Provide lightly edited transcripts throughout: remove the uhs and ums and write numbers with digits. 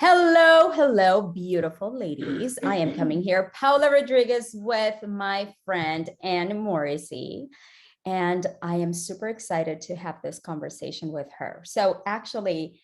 Hello, hello, beautiful ladies. I am coming here, Paula Rodriguez, with my friend Anne Morrissey, and I am super excited to have this conversation with her. So, actually,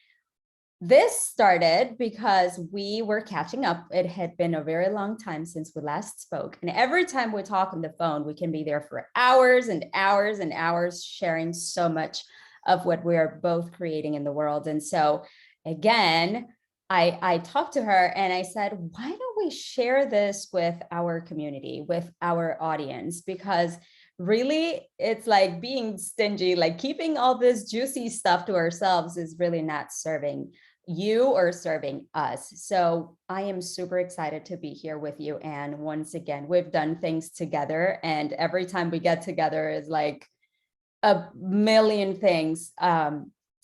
this started because we were catching up. It had been a very long time since we last spoke. And every time we talk on the phone, we can be there for hours and hours and hours, sharing so much of what we are both creating in the world. And so, again, I talked to her and I said, why don't we share this with our community, with our audience? Because really, it's like being stingy, like keeping all this juicy stuff to ourselves is really not serving you or serving us. So I am super excited to be here with you. And once again, we've done things together, and every time we get together is like a million things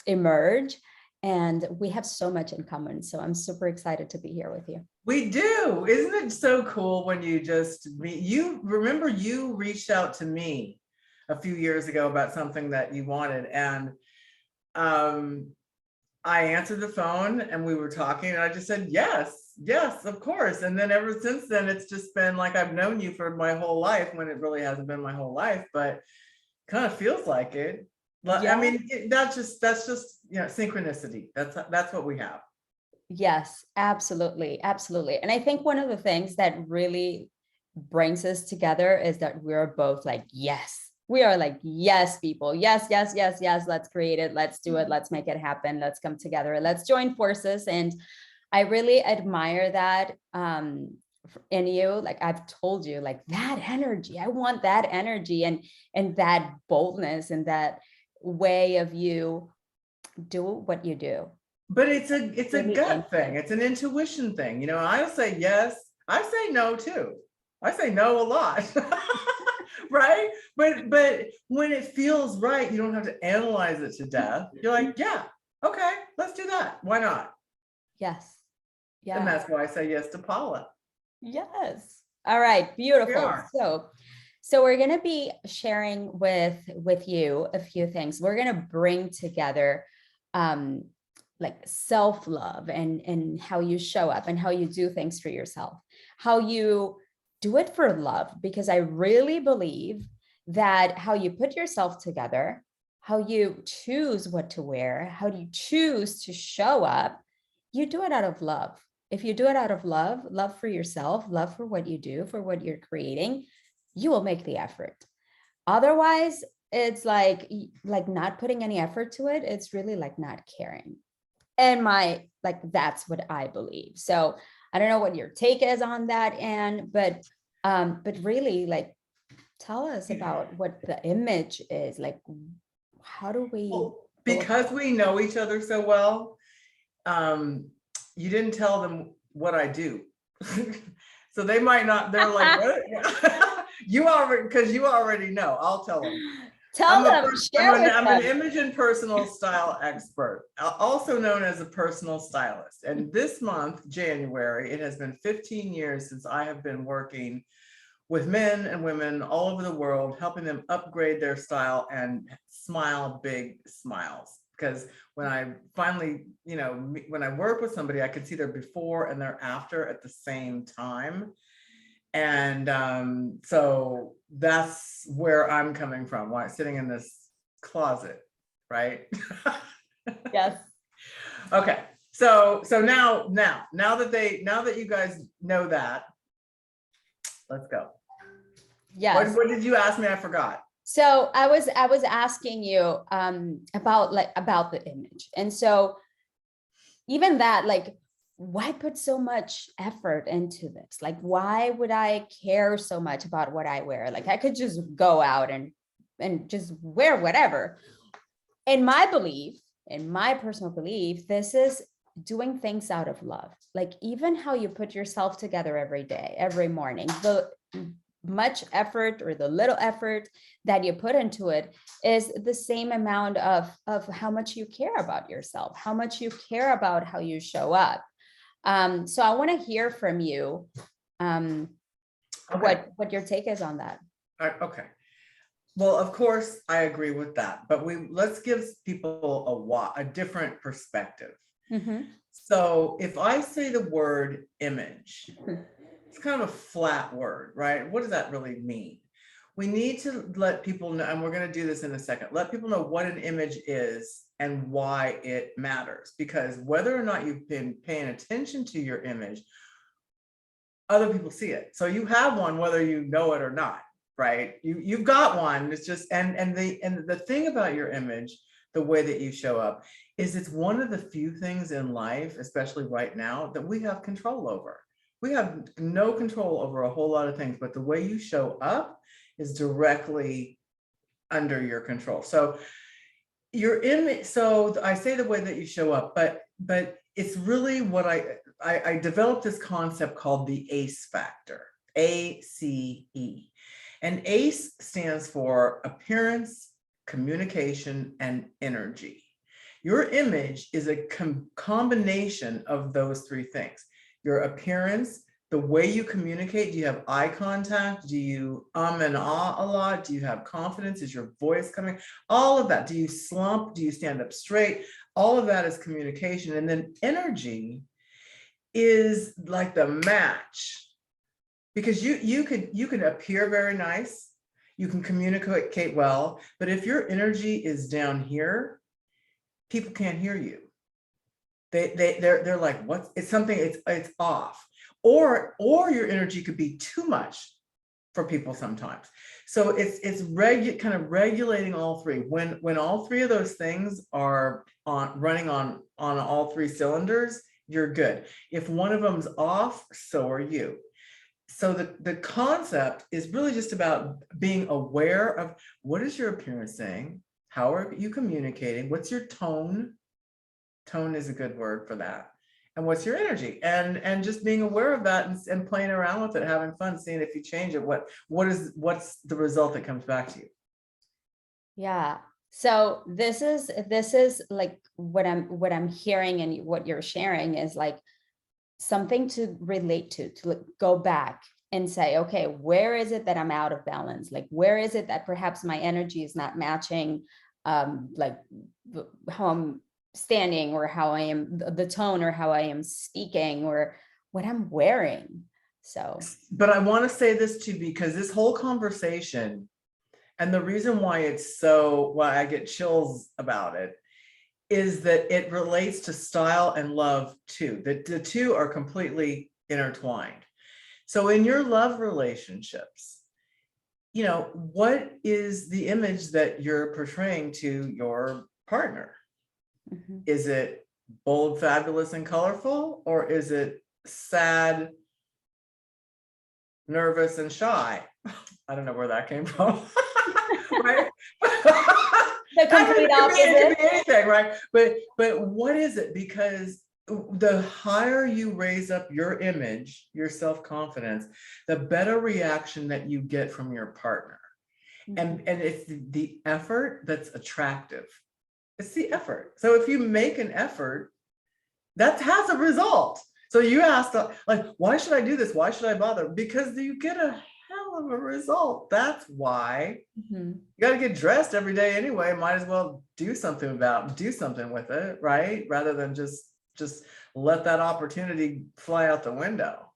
emerge, and we have so much in common. So I'm super excited to be here with you. We do. Isn't it so cool when you just meet? You remember you reached out to me a few years ago about something that you wanted, and I answered the phone and we were talking and I just said, yes, yes, of course. And then ever since then, it's just been like I've known you for my whole life, when it really hasn't been my whole life, but kind of feels like it. Yeah. I mean, that's just synchronicity. That's what we have. Yes, absolutely. Absolutely. And I think one of the things that really brings us together is that we're both like, yes. We are like, yes, people. Yes, yes, yes, yes. Let's create it. Let's do it. Let's make it happen. Let's come together. Let's join forces. And I really admire that in you. Like I've told you, like that energy. I want that energy and that boldness and that way of you do what you do. But it's a gut thing. It's an intuition thing. I'll say yes. I say no too. I say no a lot. Right? But when it feels right, you don't have to analyze it to death. You're like, yeah, okay, let's do that. Why not? Yes. Yeah. And that's why I say yes to Paula. Yes. All right. Beautiful. So we're going to be sharing with you a few things. We're going to bring together like self-love and how you show up and how you do things for yourself, how you do it for love, because I really believe that how you put yourself together, how you choose what to wear, how do you choose to show up, you do it out of love. If you do it out of love, love for yourself, love for what you do, for what you're creating, you will make the effort. Otherwise, it's like not putting any effort to it. It's really like not caring. And that's what I believe. So I don't know what your take is on that, Anne, but really, like, tell us about what the image is. Like, how do we? Well, because we know each other so well, you didn't tell them what I do. So they might not, they're like, what? You already know. I'll tell them. Tell them, share with I'm them. an image and personal style expert, also known as a personal stylist. And this month, January, it has been 15 years since I have been working with men and women all over the world, helping them upgrade their style and smile big smiles. Because when I finally, when I work with somebody, I can see their before and their after at the same time. And so that's where I'm coming from, why I'm sitting in this closet, right? Yes. Okay. So now that you guys know that, let's go. Yes. What did you ask me? I forgot. So I was asking you about the image. And so even that, like, why put so much effort into this? Like, why would I care so much about what I wear? Like, I could just go out and just wear whatever. In my belief, in my personal belief, this is doing things out of love. Like, even how you put yourself together every day, every morning, the much effort or the little effort that you put into it is the same amount of how much you care about yourself, how much you care about how you show up. So I want to hear from you what your take is on that. Okay. Well, of course, I agree with that, but let's give people a different perspective. Mhm. So if I say the word image, it's kind of a flat word, right? What does that really mean? We need to let people know, and we're going to do this in a second, let people know what an image is and why it matters. Because whether or not you've been paying attention to your image, other people see it. So you have one, whether you know it or not, right? You've got one. It's just, and the thing about your image, the way that you show up, is it's one of the few things in life, especially right now, that we have control over. We have no control over a whole lot of things, but the way you show up is directly under your control. So your image, so I say the way that you show up, but it's really what I developed this concept called the ACE factor, ACE. And ACE stands for appearance, communication, and energy. Your image is a combination of those three things. Your appearance, the way you communicate, do you have eye contact? Do you and ah a lot? Do you have confidence? Is your voice coming? All of that. Do you slump? Do you stand up straight? All of that is communication. And then energy is like the match, because you could appear very nice, you can communicate well, but if your energy is down here, people can't hear you. They're like, what? It's something, it's off. Or your energy could be too much for people sometimes. So it's kind of regulating all three. When all three of those things are running on all three cylinders, you're good. If one of them's off, so are you. So the concept is really just about being aware of, what is your appearance saying? How are you communicating? What's your tone? Tone is a good word for that. And what's your energy? And just being aware of that and playing around with it, having fun, seeing if you change it, what's the result that comes back to you? Yeah. So this is like what I'm hearing, and what you're sharing is like something to relate to like go back and say, okay, where is it that I'm out of balance? Like, where is it that perhaps my energy is not matching, like how I'm standing, or how I am, the tone, or how I am speaking, or what I'm wearing. So, But I want to say this too, because this whole conversation, and the reason why I get chills about it, is that it relates to style and love too. The two are completely intertwined. So in your love relationships, what is the image that you're portraying to your partner? mhm. Is it bold, fabulous, and colorful? Or is it sad, nervous, and shy? I don't know where that came from. Right? The complete It could be opposite. anything, right? But what is it? Because the higher you raise up your image, your self-confidence, the better reaction that you get from your partner. And it's the effort that's attractive. It's the effort. So if you make an effort, that has a result. So you asked, like, why should I do this? Why should I bother? Because you get a hell of a result. That's why Mhm. you got to get dressed every day anyway. Might as well do something with it, right? Rather than just let that opportunity fly out the window.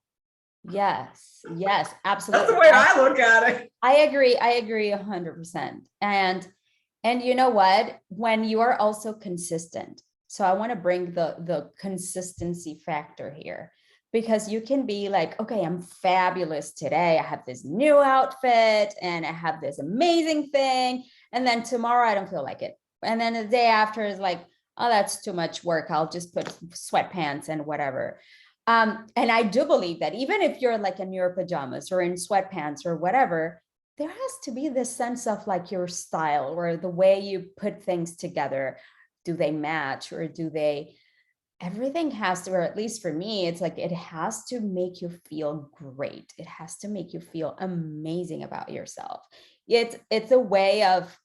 Yes, yes, That's absolutely. the way I look at it. I agree 100%. And you know what? When you are also consistent. So I want to bring the consistency factor here, because you can be like, okay, I'm fabulous today. I have this new outfit and I have this amazing thing. And then tomorrow I don't feel like it. And then the day after is like, oh, that's too much work. I'll just put sweatpants and whatever. And I do believe that even if you're like in your pajamas or in sweatpants or whatever, there has to be this sense of like your style, or the way you put things together. Do they match, or do they, everything has to, or at least for me, it's like, it has to make you feel great. It has to make you feel amazing about yourself. It's a way of,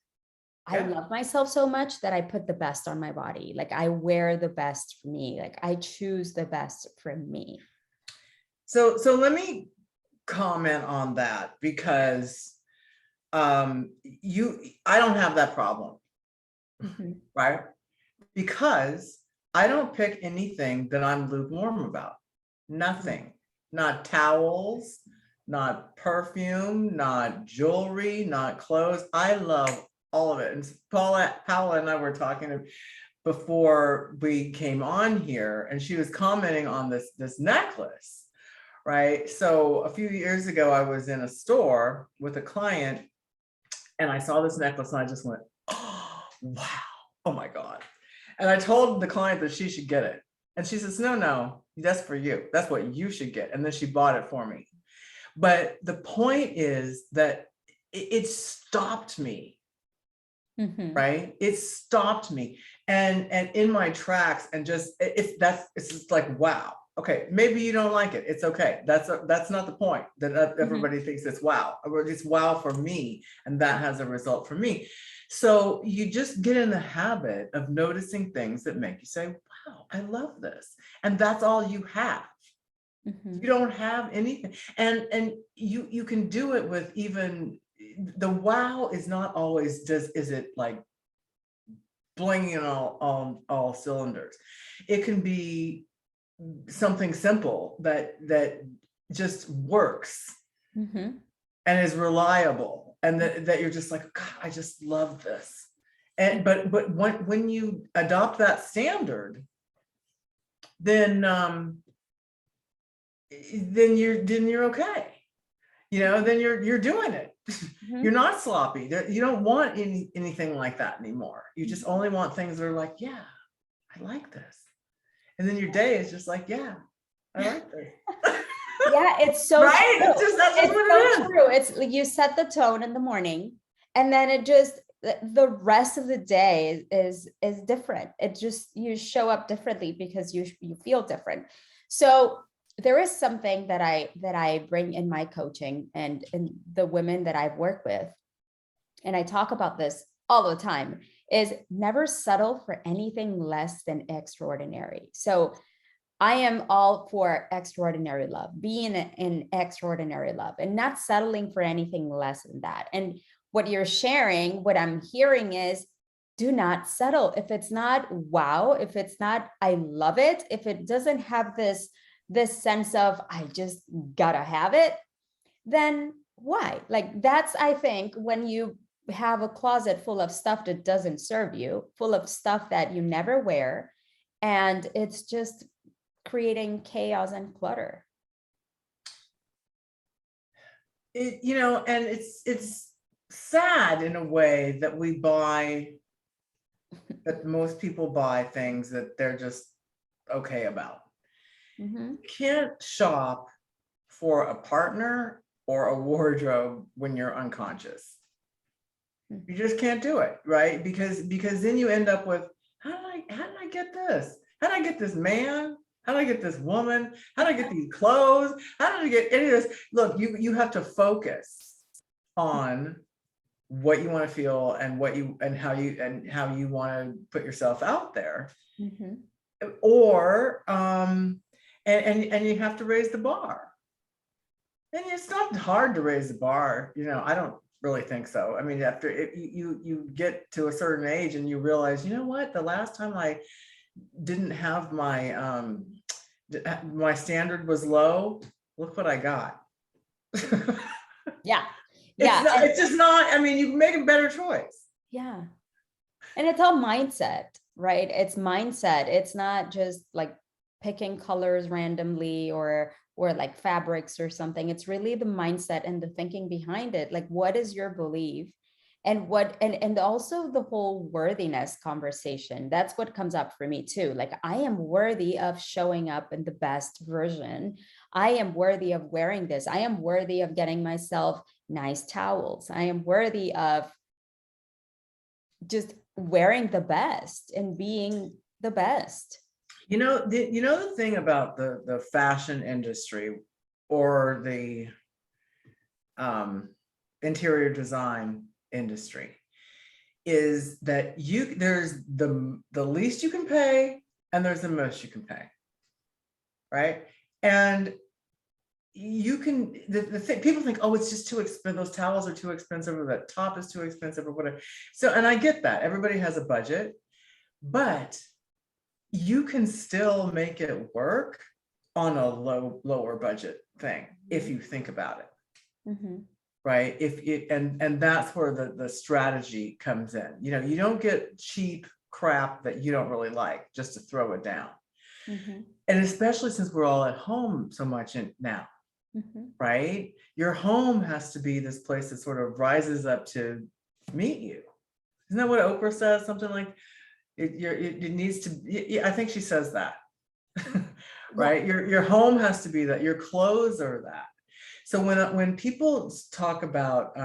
I Yeah. love myself so much that I put the best on my body. Like I wear the best for me. Like I choose the best for me. So let me comment on that, because I don't have that problem, Mhm. right? Because I don't pick anything that I'm lukewarm about. Nothing. Not towels, not perfume, not jewelry, not clothes. I love all of it. And Paula and I were talking before we came on here, and she was commenting on this necklace, right? So a few years ago, I was in a store with a client, and I saw this necklace, and I just went, "Oh, wow. Oh my God." And I told the client that she should get it. And she says, no, that's for you. That's what you should get. And then she bought it for me. But the point is that it stopped me, right? It stopped me and in my tracks, and just it's just like, wow. Okay, maybe you don't like it. It's okay. That's not the point. That everybody thinks it's wow. It's wow for me, and that has a result for me. So you just get in the habit of noticing things that make you say, wow, I love this. And that's all you have. You don't have anything. And you can do it with even the wow is not always just, is it like blinging on all cylinders? It can be something simple that just works and is reliable. And that you're just like, God, I just love this. And but when you adopt that standard, then you're okay. You know, then you're doing it. You're not sloppy. You don't want anything like that anymore. You just only want things that are like, yeah, I like this. And then your day is just like, yeah, I like this. Yeah, it's so right. true. It's just that's just what so it is. true. It's like you set the tone in the morning, and then it just the rest of the day is different. It just, you show up differently because you feel different. So there is something that I bring in my coaching and in the women that I've worked with, and I talk about this all the time, is never settle for anything less than extraordinary. So I am all for extraordinary love, being in extraordinary love, and not settling for anything less than that. And what you're sharing, what I'm hearing is, do not settle. If it's not wow, if it's not I love it, if it doesn't have this sense of I just gotta have it, then why? Like, that's, I think, when you have a closet full of stuff that doesn't serve you, full of stuff that you never wear, and it's just creating chaos and clutter. And it's sad in a way that that most people buy things that they're just okay about. You can't shop for a partner or a wardrobe when you're unconscious. You just can't do it, right? Because then you end up with, how did I get this? How did I get this man? How did I get this woman? How did I get these clothes? How did I get any of this? Look, you have to focus on what you want to feel and how you want to put yourself out there. Or and you have to raise the bar. And it's not hard to raise the bar, I don't really think so. I mean, after you get to a certain age and you realize, you know what, the last time I didn't have my standard was low, look what I got. Yeah. It's just not, I mean, you make a better choice. Yeah. And it's all mindset, right? It's mindset. It's not just like picking colors randomly or like fabrics or something. It's really the mindset and the thinking behind it. Like, what is your belief? And and also the whole worthiness conversation. That's what comes up for me too. Like, I am worthy of showing up in the best version. I am worthy of wearing this. I am worthy of getting myself nice towels. I am worthy of just wearing the best and being the best. The thing about the fashion industry or the interior design industry is that there's the least you can pay and there's the most you can pay, right? And you can people think, oh, it's just too expensive, those towels are too expensive, or that top is too expensive, or whatever. So, and I get that everybody has a budget, but you can still make it work on a lower budget thing if you think about it. Mhm. Right? If it, and that's where the strategy comes in. You know, you don't get cheap crap that you don't really like just to throw it down. Mhm. And especially since we're all at home so much now, Mhm. right? Your home has to be this place that sort of rises up to meet you. Isn't that what Oprah says? Something like it needs to. Yeah, I think she says that. Yeah. Right? Your home has to be that. Your clothes are that. So when people talk about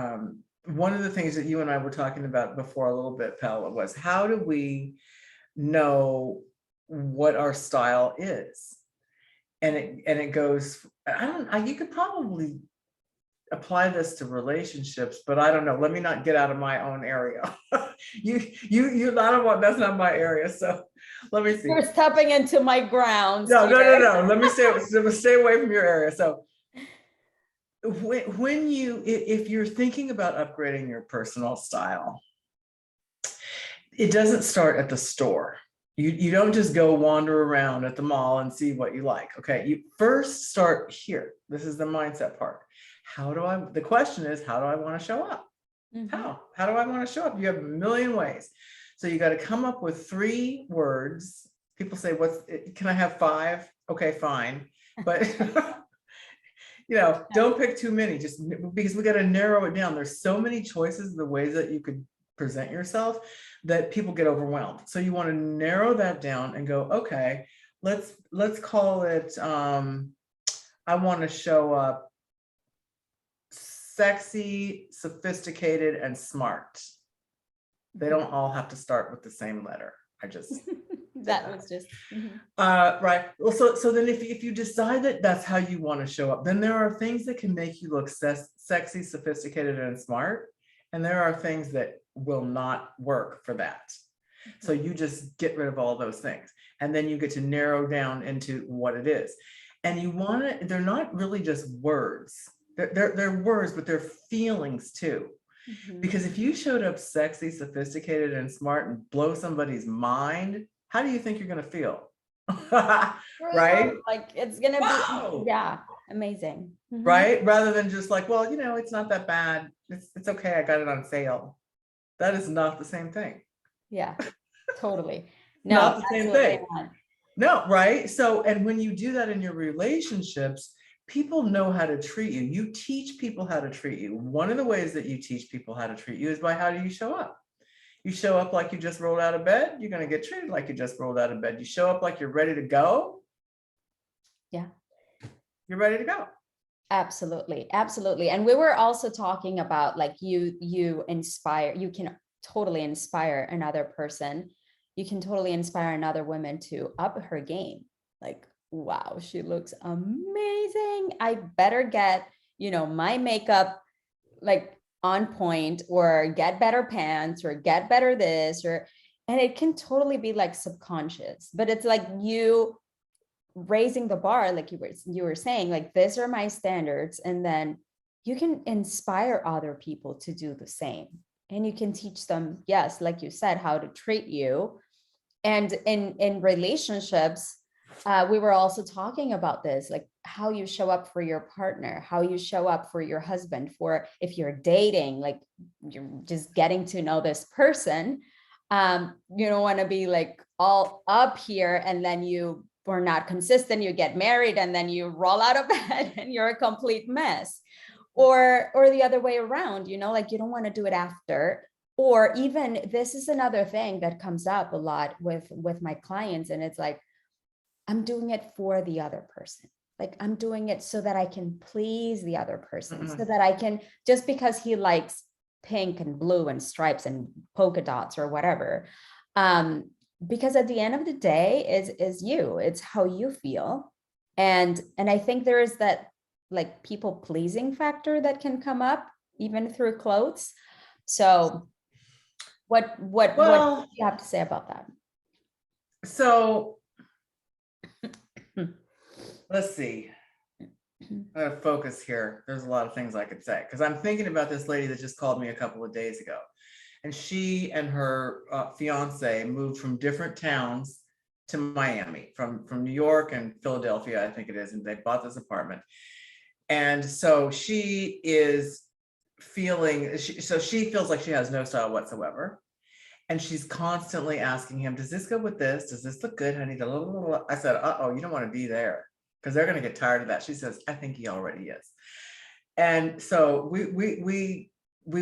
one of the things that you and I were talking about before a little bit, Pella, was how do we know what our style is? And it goes, you could probably apply this to relationships, but I don't know. Let me not get out of my own area. I don't want, that's not my area. So let me see. You're stepping into my grounds No. here. Let me stay away from your area. So when if you're thinking about upgrading your personal style, it doesn't start at the store. You don't just go wander around at the mall and see what you like. Okay, you first start here. This is the mindset part. The question is, how do I want to show up? Mhm. How do I want to show up? You have a million ways. So you got to come up with 3 words. People say, can I have 5? Okay, fine. But don't pick too many, just because we got to narrow it down. There's so many choices, the ways that you could present yourself, that people get overwhelmed. So you want to narrow that down and go, okay, let's call it, I want to show up sexy, sophisticated, and smart. They don't all have to start with the same letter. I just That was just. Mhm. right. Well, so then if you decide that that's how you want to show up, then there are things that can make you look sexy, sophisticated, and smart. And there are things that will not work for that. So you just get rid of all those things. And then you get to narrow down into what it is. And you want to, they're not really just words. They're words, but they're feelings too. Mhm. Because if you showed up sexy, sophisticated, and smart and blow somebody's mind, how do you think you're going to feel? Right? Like it's gonna Wow. be, yeah, amazing. Mhm. Right? Rather than just like, well, it's not that bad. It's okay. I got it on sale. That is not the same thing. Yeah, totally. No, Not the same absolutely thing. not. No, right? So, and when you do that in your relationships, people know how to treat you. You teach people how to treat you. One of the ways that you teach people how to treat you is by how do you show up? You show up like you just rolled out of bed, you're going to get treated like you just rolled out of bed. You show up like you're ready to go. Yeah. You're ready to go. Absolutely. Absolutely. And we were also talking about like you inspire, you can totally inspire another person. You can totally inspire another woman to up her game. Like, wow, she looks amazing. I better get, my makeup like on point, or get better pants, or get better this, and it can totally be like subconscious, but it's like you raising the bar, like you were saying, like these are my standards, and then you can inspire other people to do the same, and you can teach them, yes, like you said, how to treat you. And in relationships, we were also talking about this, like how you show up for your partner, how you show up for your husband, for if you're dating, like you're just getting to know this person. You don't want to be like all up here and then you were not consistent, you get married and then you roll out of bed and you're a complete mess. Or the other way around, like you don't want to do it after. Or even, this is another thing that comes up a lot with my clients, and it's like, I'm doing it for the other person. Like I'm doing it so that I can please the other person, so that I can, just because he likes pink and blue and stripes and polka dots or whatever. Because at the end of the day, it's how you feel. And I think there is that like people pleasing factor that can come up even through clothes. So what Well, do you have to say about that? so let's see. I'm gonna focus here. There's a lot of things I could say because I'm thinking about this lady that just called me a couple of days ago, and she and her fiance moved from different towns to Miami from New York and Philadelphia, I think it is, and they bought this apartment. And so she is feeling, so she feels like she has no style whatsoever. And she's constantly asking him, does this go with this? Does this look good, honey? I said, uh-oh, you don't want to be there because they're going to get tired of that. She says, I think he already is. And so we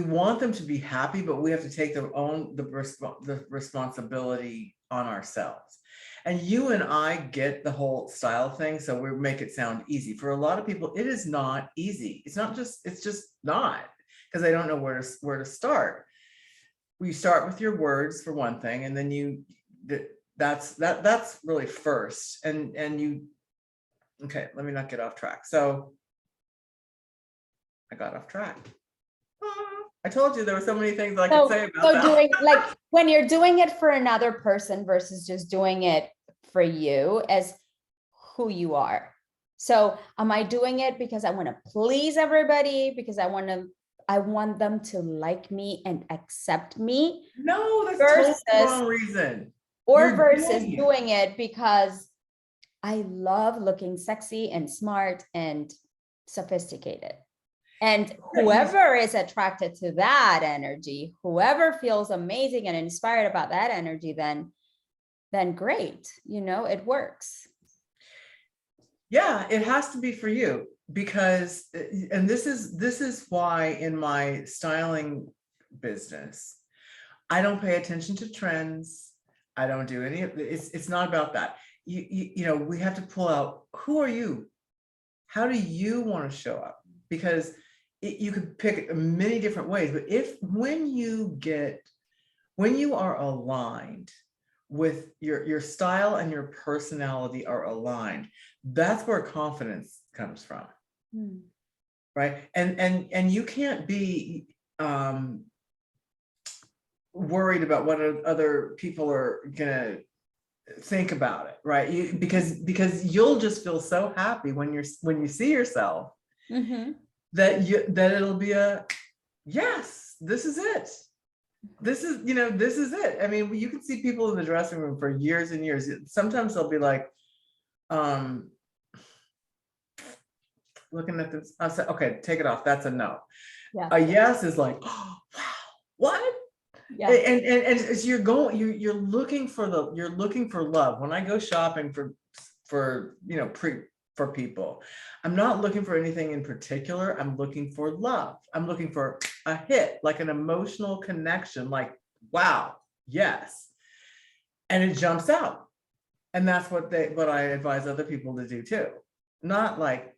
want them to be happy, but we have to take the responsibility on ourselves. And you and I get the whole style thing, so we make it sound easy. For a lot of people, it is not easy. It's just not, because they don't know where to start. You start with your words for one thing, and then that's really first. And you, okay, let me not get off track. So I got off track. I told you there were so many things I could say about that. Doing, like, when you're doing it for another person versus just doing it for you as who you are. So am I doing it because I want to please everybody, because I want them to like me and accept me? No, that's totally the wrong reason. Or versus doing it because I love looking sexy and smart and sophisticated. And whoever is attracted to that energy, whoever feels amazing and inspired about that energy, then great, it works. Yeah, it has to be for you, because, and this is why in my styling business, I don't pay attention to trends. I don't do any of it. It's not about that. We have to pull out, who are you? How do you want to show up? Because you could pick many different ways, but when you are aligned with your style and your personality are aligned, that's where confidence comes from. Right? And you can't be worried about what other people are gonna think about it, right? Because you'll just feel so happy when you see yourself, that it'll be a yes, this is it. This is it. I mean, you can see people in the dressing room for years and years. Sometimes they'll be like, looking at this, I said, okay, take it off. That's a no. Yeah. A yes is like, oh, wow, what? Yeah. And as you're looking for love. When I go shopping for people, I'm not looking for anything in particular. I'm looking for love. I'm looking for a hit, like an emotional connection, like, wow, yes. And it jumps out. And that's what I advise other people to do too. Not like,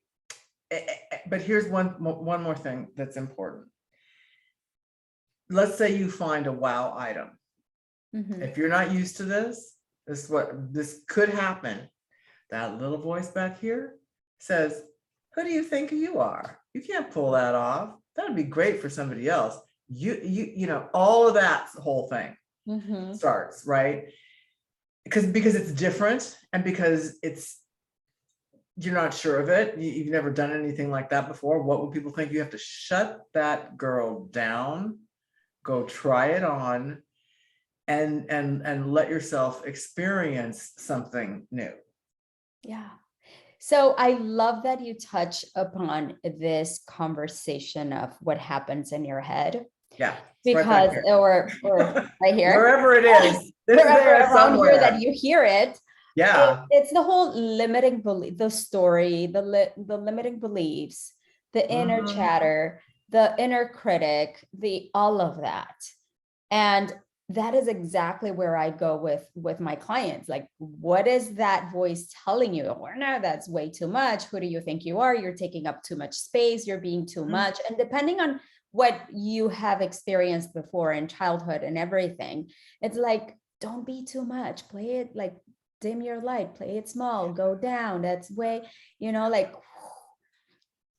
but here's one more thing that's important. Let's say you find a wow item. If you're not used to this could happen. That little voice back here says, who do you think you are? You can't pull that off. That'd be great for somebody else. All of that whole thing starts, right? Because it's different, and because you're not sure of it. You've never done anything like that before. What would people think? You have to shut that girl down, go try it on, and let yourself experience something new. Yeah. So I love that you touch upon this conversation of what happens in your head. Yeah. Because, right or right here. Wherever it is. Wherever around here that you hear it. Yeah. It's the whole limiting belief, the story, the limiting beliefs, the inner chatter, the inner critic, all of that. And that is exactly where I go with my clients. Like, what is that voice telling you? Or no, that's way too much. Who do you think you are? You're taking up too much space. You're being too much. And depending on what you have experienced before in childhood and everything, it's like, don't be too much. Play it like, dim your light, play it small, go down. That's way, like,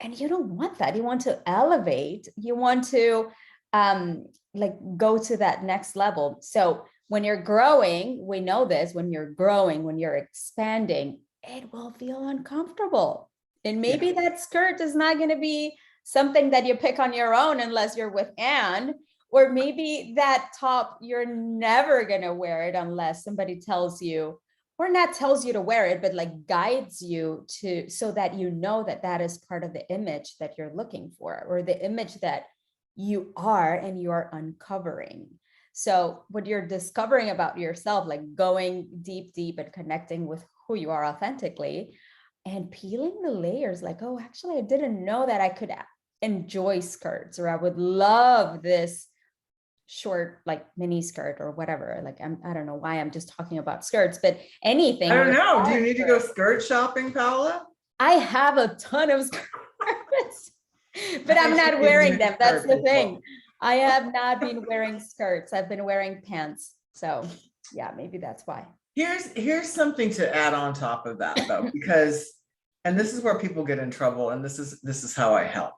and you don't want that. You want to elevate. You want to go to that next level. So when you're growing, we know this, when you're growing, when you're expanding, it will feel uncomfortable. And maybe that skirt is not going to be something that you pick on your own unless you're with Anne, or maybe that top, you're never going to wear it unless somebody tells you, or not tells you to wear it, but like guides you to, so that you know that that is part of the image that you're looking for, or the image that you are and you are uncovering. So what you're discovering about yourself, like going deep and connecting with who you are authentically and peeling the layers, like, oh, actually, I didn't know that I could enjoy skirts, or I would love this short, like mini skirt or whatever. Like, I don't know why I'm just talking about skirts, but anything. I don't with know. Do that you need to go skirt. skirt shopping, Paola? I have a ton of skirts, but I I'm think she not needs a wearing new them. That's skirt the as well. thing. I have not been wearing skirts. I've been wearing pants. So yeah, maybe that's why. Here's something to add on top of that though, because, and this is where people get in trouble, and this is how I help.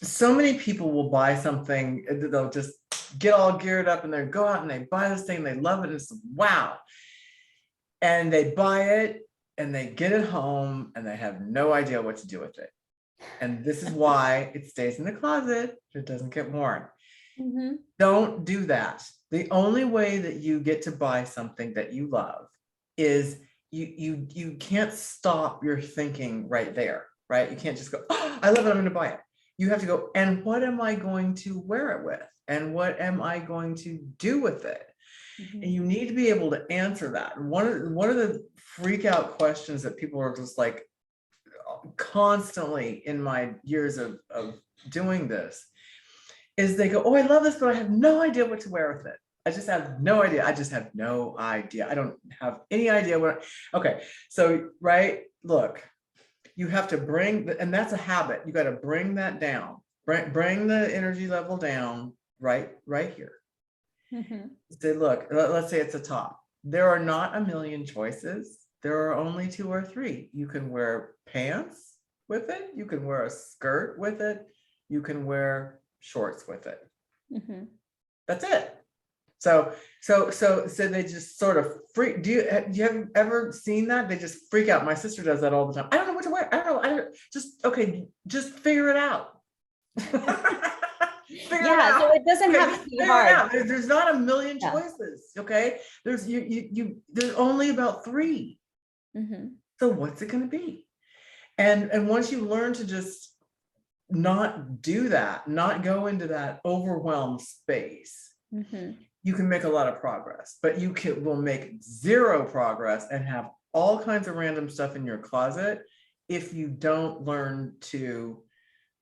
So many people will buy something, they'll just get all geared up and they go out and they buy this thing, they love it, and it's wow. And they buy it and they get it home and they have no idea what to do with it. And this is why it stays in the closet, it doesn't get worn. Mhm. Don't do that. The only way that you get to buy something that you love is you can't stop your thinking right there, right? You can't just go, oh, I love it, I'm going to buy it. You have to go, and what am I going to wear it with? And what am I going to do with it? And you need to be able to answer that. And one of the freak out questions that people are just like constantly in my years of doing this is they go, oh, I love this, but I have no idea what to wear with it. I just have no idea. I just have no idea. I don't have any idea what. Okay, so right, look, you have to bring, and that's a habit. You got to bring that down. Bring the energy level down. Right here. Mhm. Say, look, let's say it's a top. There are not a million choices. There are only 2 or 3. You can wear pants with it. You can wear a skirt with it. You can wear shorts with it. Mhm. That's it. So they just sort of freak. Do you have ever seen that? They just freak out. My sister does that all the time. I don't know what to wear. I don't know. Just figure it out. Figure it Yeah, so out. it doesn't Okay, have just to be figure it hard. out. There's not a million Yeah. choices. Okay. There's there's only about 3. Mhm. So what's it going to be? And once you learn to just not do that, not go into that overwhelmed space, Mhm. you can make a lot of progress, but will make 0 progress and have all kinds of random stuff in your closet if you don't learn to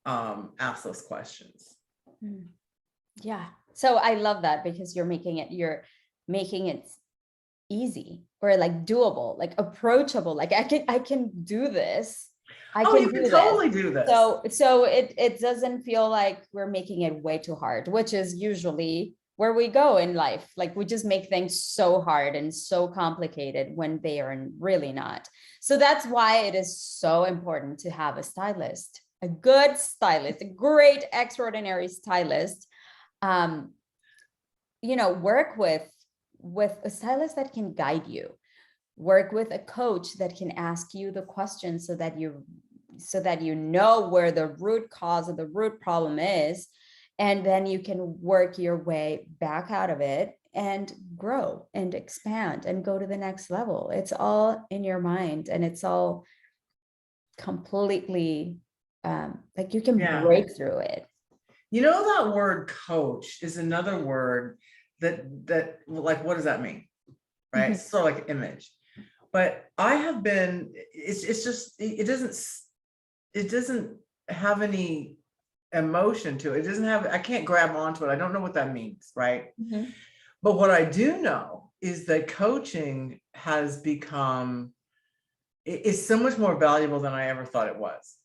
ask those questions. Mm. Yeah. So I love that, because you're making it easy, or like doable, like approachable. Like I can do this. I Oh, can you can do this. totally do this. So it doesn't feel like we're making it way too hard, which is usually where we go in life. Like we just make things so hard and so complicated when they are really not. So that's why it is so important to have a stylist, a good stylist, a great, extraordinary stylist. Um, work with a stylist that can guide you, work with a coach that can ask you the questions so that you know where the root cause of the root problem is, and then you can work your way back out of it and grow and expand and go to the next level. It's all in your mind, and it's all completely like you can Yeah. break through it. That word coach is another word that like, what does that mean? Right? Mhm. It's sort of like image. But I have been, it's just, it doesn't have any emotion to it. It doesn't have, I can't grab onto it. I don't know what that means, right? Mhm. But what I do know is that coaching has become, is so much more valuable than I ever thought it was,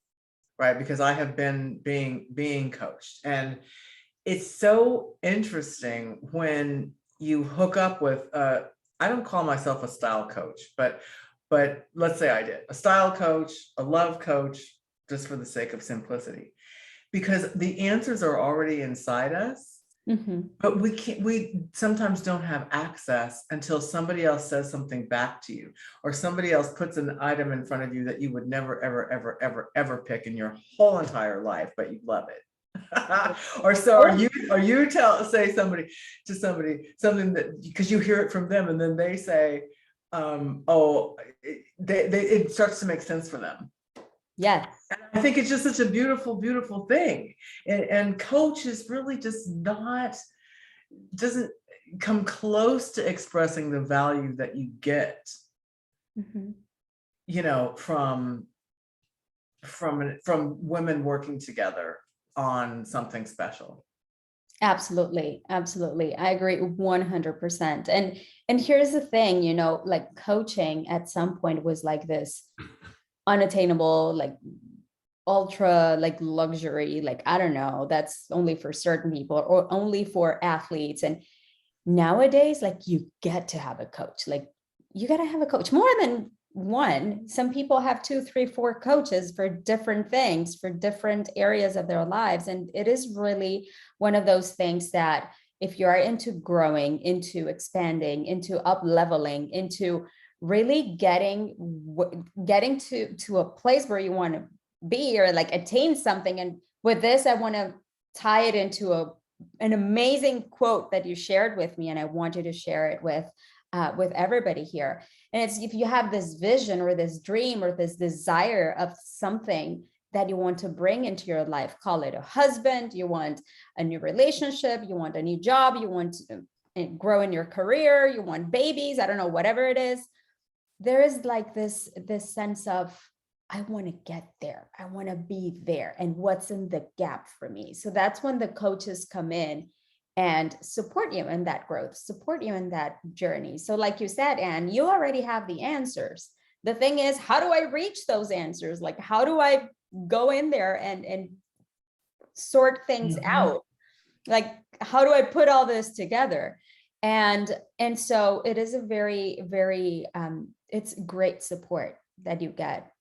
right? Because I have been being coached, and it's so interesting when you hook up with I don't call myself a style coach, but let's say I did a style coach, a love coach, just for the sake of simplicity, because the answers are already inside us. Mhm. But we sometimes don't have access until somebody else says something back to you, or somebody else puts an item in front of you that you would never, ever, ever, ever, ever pick in your whole entire life, but you love it. Or so, or you say somebody something that, because you hear it from them, and then they say, it starts to make sense for them. Yes. And I think it's just such a beautiful, beautiful thing. And coach is really just doesn't come close to expressing the value that you get, Mhm. from women working together on something special. Absolutely. Absolutely. I agree 100%. And here's the thing, like coaching at some point was like this unattainable, like ultra like luxury, like I don't know, that's only for certain people or only for athletes. And nowadays, like you get to have a coach, like you got to have a coach more than one. Some people have 2, 3, 4 coaches for different things, for different areas of their lives. And it is really one of those things that if you are into growing, into expanding, into up leveling, into really getting to a place where you want to be or like attain something. And with this, I want to tie it into an amazing quote that you shared with me, and I want you to share it with everybody here. And it's, if you have this vision or this dream or this desire of something that you want to bring into your life, call it a husband, you want a new relationship, you want a new job, you want to grow in your career, you want babies, I don't know, whatever it is, there is like this sense of, I want to get there. I want to be there. And what's in the gap for me? So that's when the coaches come in and support you in that growth, support you in that journey. So like you said, Anne, you already have the answers. The thing is, how do I reach those answers? Like, how do I go in there and sort things out? Like, how do I put all this together? And so it is a very, very, it's great support that you get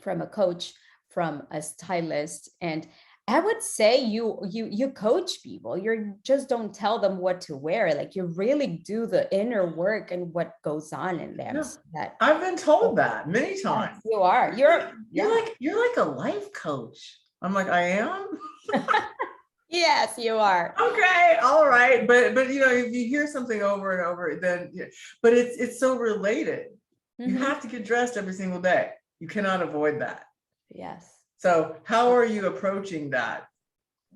from a coach, from a stylist. And I would say you coach people. You just don't tell them what to wear. Like you really do the inner work and what goes on in them. No, So that I've been told that many times. you are. You're like a life coach. I'm like, I am. Yes, you are. Okay, all right, but if you hear something over and over, then but it's so related. You have to get dressed every single day. You cannot avoid that. Yes. So how are you approaching that?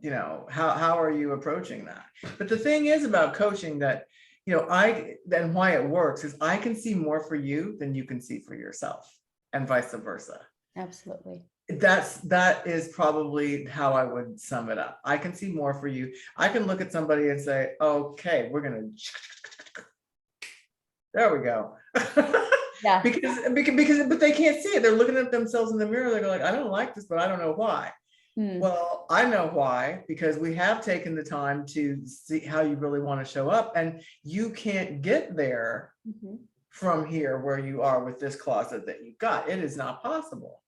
How are you approaching that? But the thing is about coaching that, and why it works is I can see more for you than you can see for yourself, and vice versa. Absolutely. That is probably how I would sum it up. I can see more for you. I can look at somebody and say, okay, there we go. Yeah. because but they can't see it. They're looking at themselves in the mirror. They're like, I don't like this, but I don't know why. Well, I know why, because we have taken the time to see how you really want to show up, and you can't get there from here where you are with this closet that you've got. It is not possible.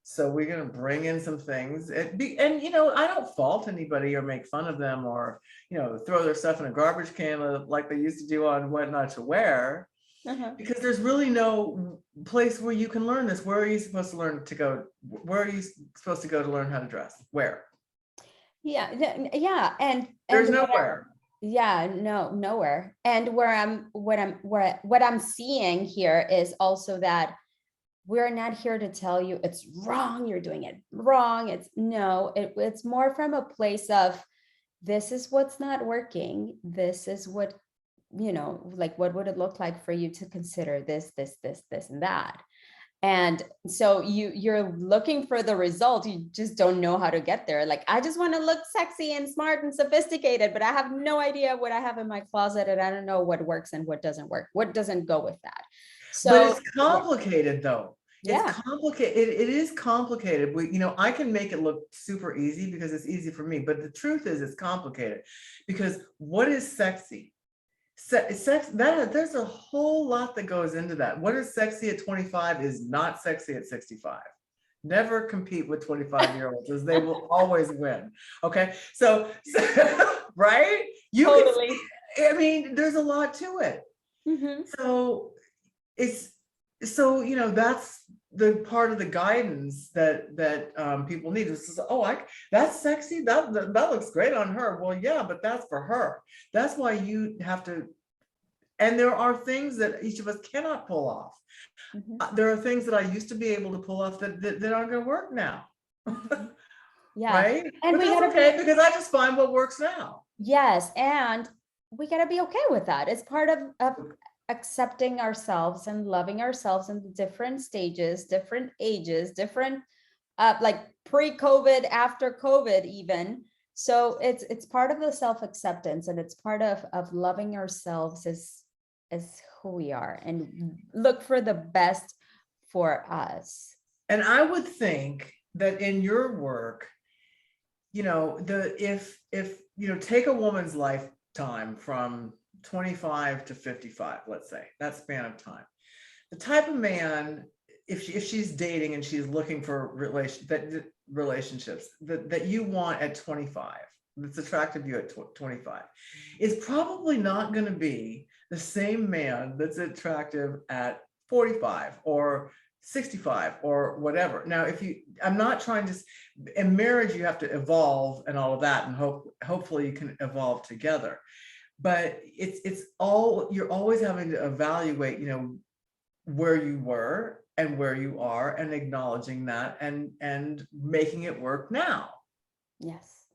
So we're going to bring in some things and I don't fault anybody or make fun of them or, throw their stuff in a garbage can like they used to do on What Not to Wear, because there's really no place where you can learn this. Where are you supposed to learn to go? Where are you supposed to go to learn how to dress? Where? Yeah. Yeah. And there's nowhere. Nowhere. And what I'm seeing here is also that we're not here to tell you it's wrong, you're doing it wrong. It's more from a place of, this is what's not working. This is what, like, what would it look like for you to consider this, and that. And so you're looking for the result. You just don't know how to get there. Like, I just want to look sexy and smart and sophisticated, but I have no idea what I have in my closet, and I don't know what works and what doesn't work, what doesn't go with that. So, but it's complicated though. Yeah. It's complicated. It is complicated. I can make it look super easy because it's easy for me, but the truth is it's complicated, because what is sexy? There's a whole lot that goes into that. What is sexy at 25 is not sexy at 65. Never compete with 25-year-olds, as they will always win. Okay, so right? Totally. There's a lot to it. So that's the part of the guidance that people need. Is, that's sexy, that looks great on her. Well, yeah, but that's for her. That's why you have to And there are things that each of us cannot pull off. Mhm. There are things that I used to be able to pull off that aren't going to work now. Yeah. Right? And But we that's gotta okay, be, because I just find what works now. yes, and we gotta be okay with that. It's part of accepting ourselves and loving ourselves in the different stages, different ages, different like pre-COVID, after COVID even. So it's part of the self-acceptance, and it's part of loving ourselves as who we are, and look for the best for us. And I would think that in your work, if take a woman's lifetime from 25 to 55, let's say, that span of time, the type of man, if she's dating and she's looking for relationships that you want at 25, that's attractive to you at 25, is probably not going to be the same man that's attractive at 45 or 65 or whatever. Now, I'm not trying to, in marriage, you have to evolve and all of that, and hopefully you can evolve together. But you're always having to evaluate, where you were and where you are, and acknowledging that and making it work now. Yes,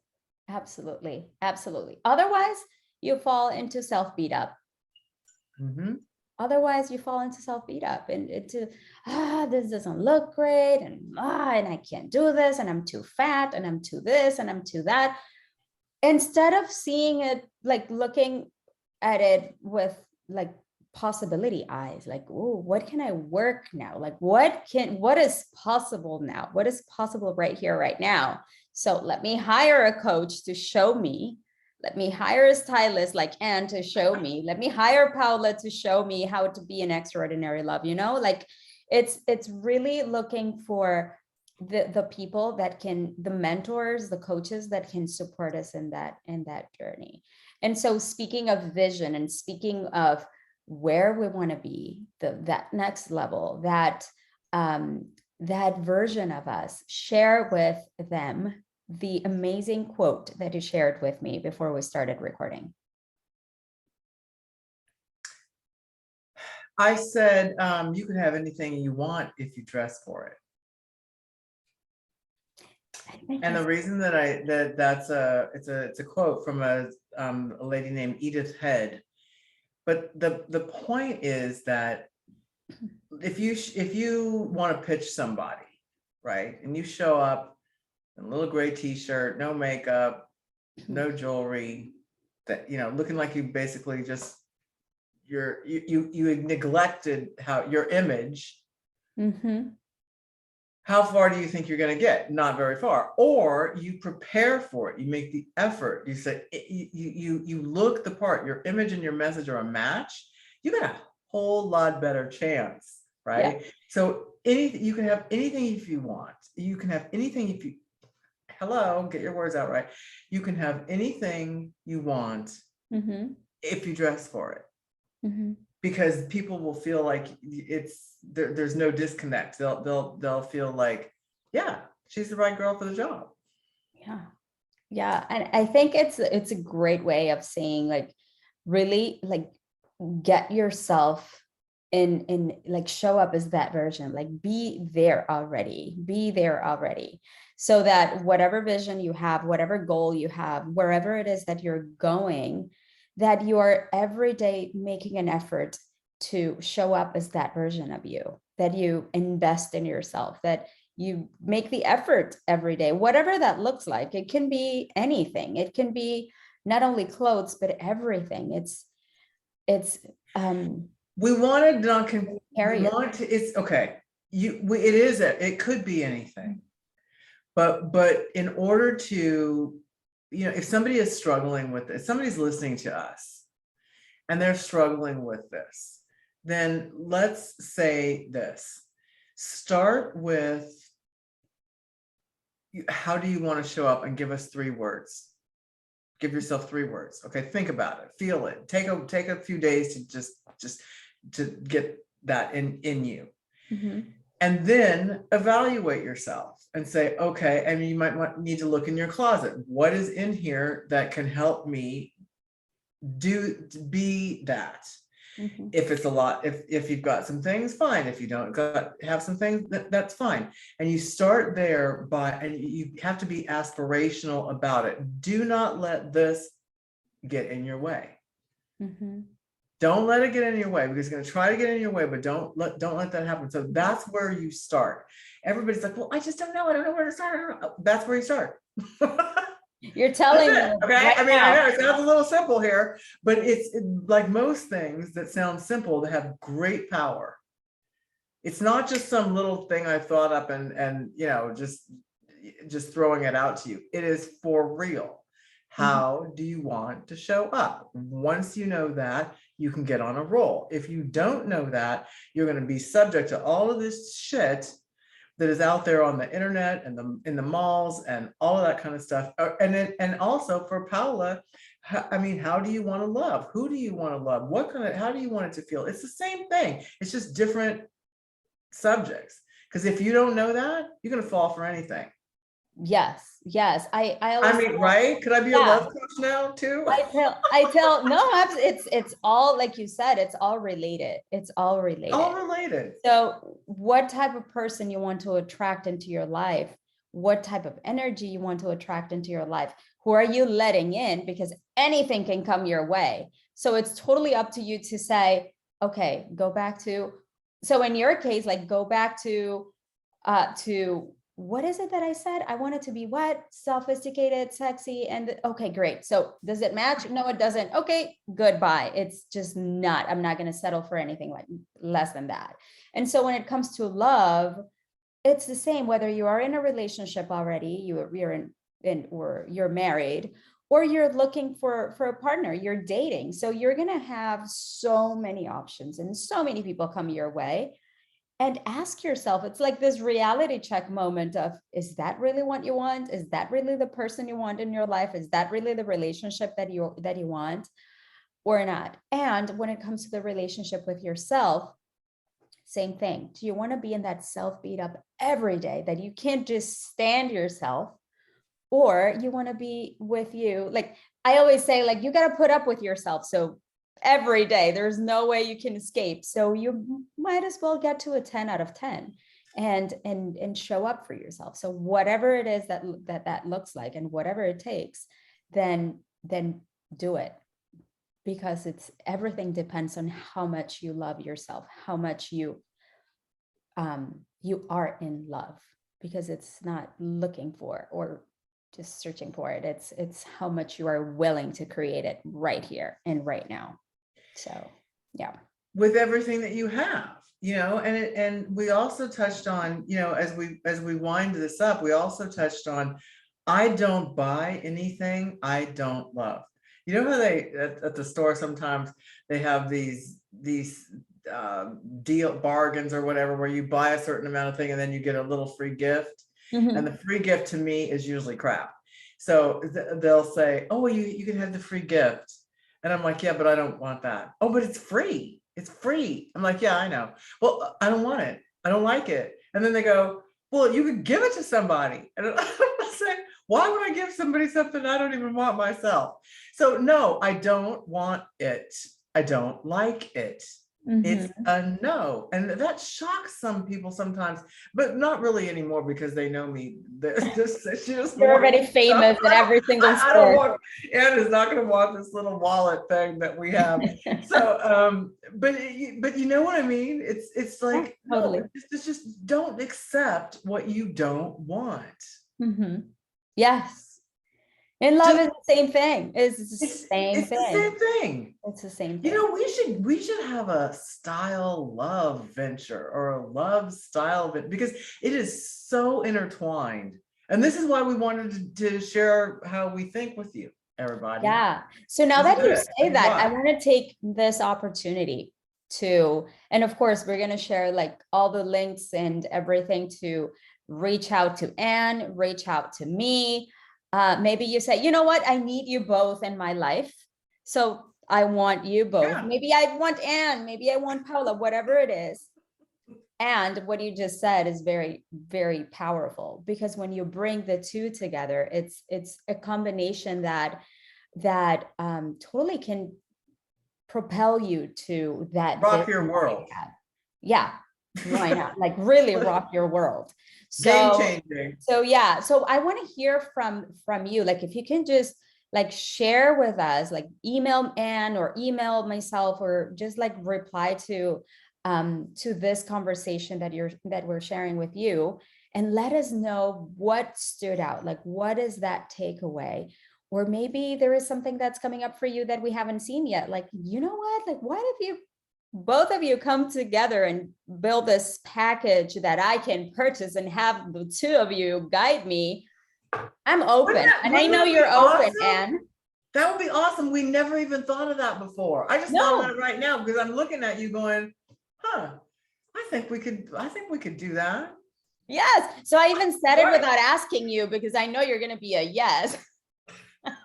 absolutely. Absolutely. Otherwise, you fall into self beat up. Mm-hmm. Otherwise, you fall into self beat up and into, this doesn't look great, and I can't do this, and I'm too fat, and I'm too this, and I'm too that. Instead of seeing it, like looking at it with like possibility eyes, like, oh, what can I work now? Like, what is possible now? What is possible right here, right now? So let me hire a coach to show me. Let me hire a stylist like Anne to show me. Let me hire Paula to show me how to be an extraordinary love, like it's really looking for the people that can, the mentors, the coaches that can support us in that journey. And so, speaking of vision, and speaking of where we want to be, that next level, that version of us, share with them the amazing quote that you shared with me before we started recording. I said, you can have anything you want if you dress for it. And the reason that's it's a quote from a lady named Edith Head. But the point is that if you want to pitch somebody, right, and you show up in a little gray t-shirt, no makeup, no jewelry, that looking like you basically just you neglected your image. Mm-hmm. How far do you think you're going to get? Not very far. Or you prepare for it. You make the effort. You say you look the part. Your image and your message are a match. You got a whole lot better chance, right? Yeah. So you can have anything if you want. You can have anything if you. Hello, get your words out right. You can have anything you want if you dress for it. Mm-hmm. Because people will feel like there's no disconnect. They'll feel like, yeah, she's the right girl for the job. Yeah. And I think it's a great way of saying, like, really, like, get yourself in like, show up as that version, like, be there already, so that whatever vision you have, whatever goal you have, wherever it is that you're going, that you are every day making an effort to show up as that version of you, that you invest in yourself, that you make the effort every day, whatever that looks like. It can be anything. It can be not only clothes, but everything. We want to not compare. It's okay. It could be anything, but in order to, if somebody is struggling with this, somebody's listening to us and they're struggling with this, then let's say this. Start with, how do you want to show up, and give us 3 words. Give yourself 3 words. Okay, think about it, feel it. Take a few days to just to get that in you. Mm-hmm. And then evaluate yourself and say, okay, and you might need to look in your closet. What is in here that can help me be that? Mhm. If it's a lot, if you've got some things, fine. If you don't have some things, that's fine. And you start there and you have to be aspirational about it. Do not let this get in your way. Mhm. Don't let it get in your way, because it's going to try to get in your way, but don't let that happen. So that's where you start. Everybody's like, well, I just don't know. I don't know where to start. I don't know. That's where you start. You're That's telling it. me Okay. right I mean, I now. know it sounds a little simple here, but it's like most things that sound simple that have great power. It's not just some little thing I thought up and just throwing it out to you. It is for real. How do you want to show up? Once you know that, you can get on a roll. If you don't know that, you're going to be subject to all of this shit that is out there on the internet and in the malls and all of that kind of stuff. And also for Paula, I mean, how do you want to love? Who do you want to love? How do you want it to feel? It's the same thing. It's just different subjects. Because if you don't know that, you're going to fall for anything. Yes, yes. I always I mean, right? Could I be a yeah. love coach now too? I tell no, it's all like you said, it's all related. It's all related. All related. So what type of person you want to attract into your life, what type of energy you want to attract into your life, who are you letting in? Because anything can come your way. So it's totally up to you to say, okay, go back to, so in your case, like go back to what is it that I said? I want it to be what? Sophisticated, sexy, and okay, great. So does it match? No, it doesn't. Okay, goodbye. It's just not, I'm not going to settle for anything like less than that. And so when it comes to love, it's the same, whether you are in a relationship already, you're in or you're married, or you're looking for a partner, you're dating. So you're going to have so many options and so many people come your way. And ask yourself, it's like this reality check moment of, is that really what you want? Is that really the person you want in your life? Is that really the relationship that you want or not? And when it comes to the relationship with yourself, same thing. Do you want to be in that self beat up every day that you can't just stand yourself? Or you want to be with you? Like I always say, like, you got to put up with yourself. So every day, there's no way you can escape. So you might as well get to a 10 out of 10 and show up for yourself. So whatever it is that looks like and whatever it takes, then do it, because it's everything depends on how much you love yourself, how much you are in love, because it's not looking for or just searching for it. It's how much you are willing to create it right here and right now. So yeah. With everything that you have, and we also touched on, as we wind this up, we also touched on, I don't buy anything I don't love. You know how they at the store sometimes they have these deal bargains or whatever, where you buy a certain amount of thing and then you get a little free gift. And the free gift to me is usually crap. So they'll say, oh, you can have the free gift. And I'm like, yeah, but I don't want that. Oh, but it's free. It's free. I'm like, yeah, I know. Well, I don't want it. I don't like it. And then they go, well, you could give it to somebody. And I'm saying, why would I give somebody something I don't even want myself? So no, I don't want it. I don't like it. It's a no. And that shocks some people sometimes, but not really anymore, because they know me. You're already famous in every single I don't store. want, Anne is not going to want this little wallet thing that we have. So, but you know what I mean? It's like, yeah, totally. no, just don't accept what you don't want. Yes. And love is the same thing. It's the same it's thing. the same thing. It's the same thing. We should have a style love venture, or a love style because it is so intertwined. And this is why we wanted to share how we think with you, everybody. Yeah. So now that you say that, I want to take this opportunity to, and of course, we're going to share like all the links and everything to reach out to Anne, reach out to me. Maybe you say, you know what, I need you both in my life. So I want you both. Yeah. Maybe I want Anne, maybe I want Paula, whatever it is. And what you just said is very, very powerful, because when you bring the two together, it's a combination that totally can propel you to that Rock vision your that you world. have. Yeah, why not? Like really rock your world. Game So, changing. so yeah, so I want to hear from you. Like if you can just like share with us, like email Anne or email myself, or just like reply to this conversation that we're sharing with you, and let us know what stood out. Like what is that takeaway? Or maybe there is something that's coming up for you that we haven't seen yet. Like, you know what? Like, what if you both of you come together and build this package that I can purchase and have the two of you guide me? I'm open. And I know wouldn't that you're be open, awesome? Anne. That would be awesome. We never even thought of that before. I just thought of No. it right now because I'm looking at you going, huh, I think we could do that. Yes. So I even said it Right. without asking you because I know you're going to be a yes.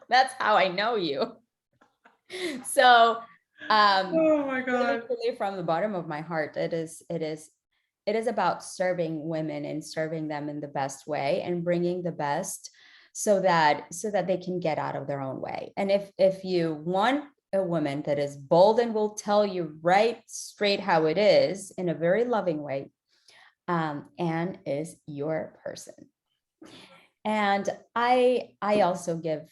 That's how I know you. So, Oh my really, God. truly from the bottom of my heart, it is about serving women and serving them in the best way and bringing the best so that they can get out of their own way. And if you want a woman that is bold and will tell you right straight how it is in a very loving way, Anne is your person. And I also give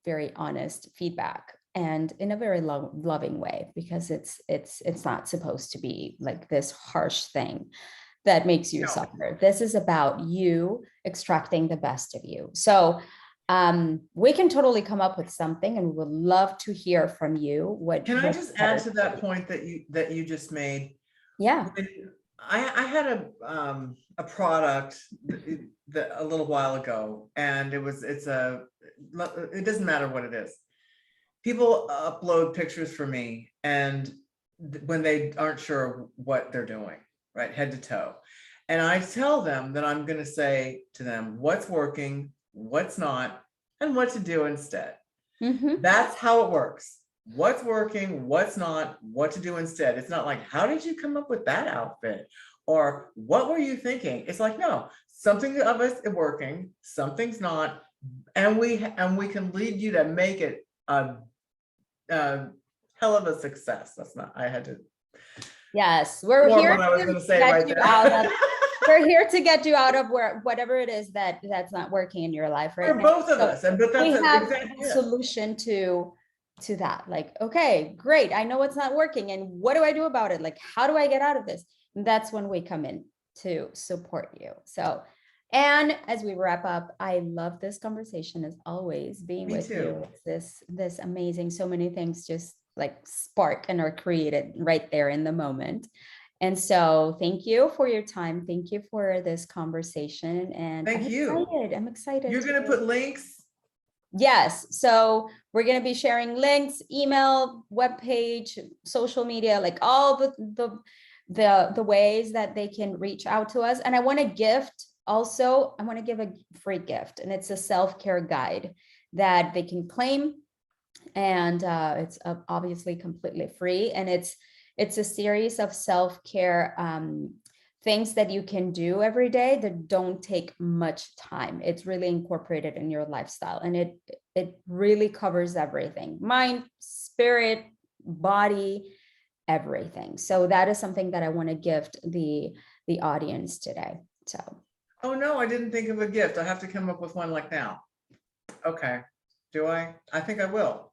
very honest feedback, and in a very loving way, because it's not supposed to be like this harsh thing that makes you No. suffer. This is about you extracting the best of you. So we can totally come up with something, and we would love to hear from you. Can I just add to that point? point that you just made? Yeah. I had a product that a little while ago, and it doesn't matter what it is. People upload pictures for me, and when they aren't sure what they're doing, right, head to toe. And I tell them that I'm going to say to them what's working, what's not, and what to do instead. Mm-hmm. That's how it works. What's working, what's not, what to do instead. It's not like, how did you come up with that outfit? Or what were you thinking? It's like, no, something of us is working, something's not, and we can lead you to make it a hell of a success. That's not, I had to. Yes, we're More here what I was to going to say get right you there. out of we're here to get you out of whatever it is that's not working in your life right For now. both of So us, but we that's have exactly a it. solution to that. Like, okay, great, I know what's not working, and what do I do about it? Like, how do I get out of this? And that's when we come in to support you. So, and as we wrap up, I love this conversation as always, being Me with too. you. It's this amazing, so many things just like spark and are created right there in the moment. And so thank you for your time. Thank you for this conversation. And Thank you. I'm excited. You're going to put links. Yes. So we're going to be sharing links, email, webpage, social media, like all the ways that they can reach out to us. And I want to gift also, I want to give a free gift, and it's a self-care guide that they can claim. And it's obviously completely free. And it's a series of self-care things that you can do every day that don't take much time. It's really incorporated in your lifestyle, and it really covers everything: mind, spirit, body, everything. So that is something that I want to gift the audience today. So, Oh no, I didn't think of a gift. I have to come up with one like now. Okay. Do I? I think I will.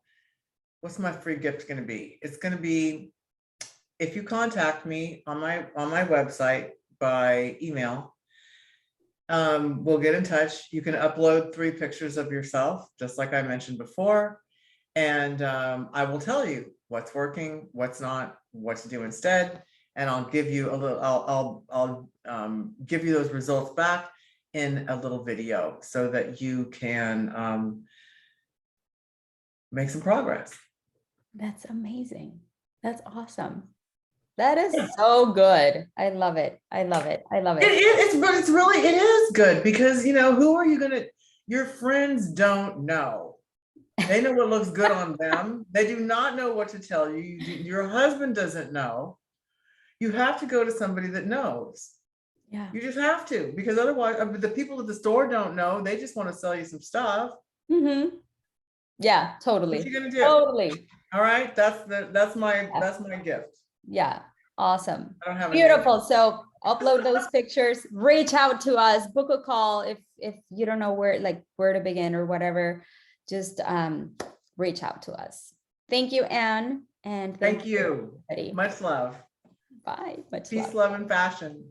What's my free gift going to be? It's going to be, if you contact me on my website by email, we'll get in touch. You can upload 3 pictures of yourself, just like I mentioned before. And I will tell you what's working, what's not, what to do instead. And I'll give you a little, I'll give you those results back in a little video so that you can make some progress. that's amazing. That's awesome. That is so good. I love it. I love it. I love it. It's really, it is good because, who are you gonna, your friends don't know. They know what looks good on them. They do not know what to tell you. Your husband doesn't know. You have to go to somebody that knows. Yeah. You just have to, because otherwise the people at the store don't know. They just want to sell you some stuff. Mm-hmm. Yeah, totally. What you gonna do? Totally. All right, that's my gift. Yeah, awesome. I don't have any. Beautiful. So upload those pictures, reach out to us, book a call if you don't know where to begin or whatever, just reach out to us. Thank you, Anne. And Thank you. everybody. Much love. Bye. Much Peace, love. love, and fashion.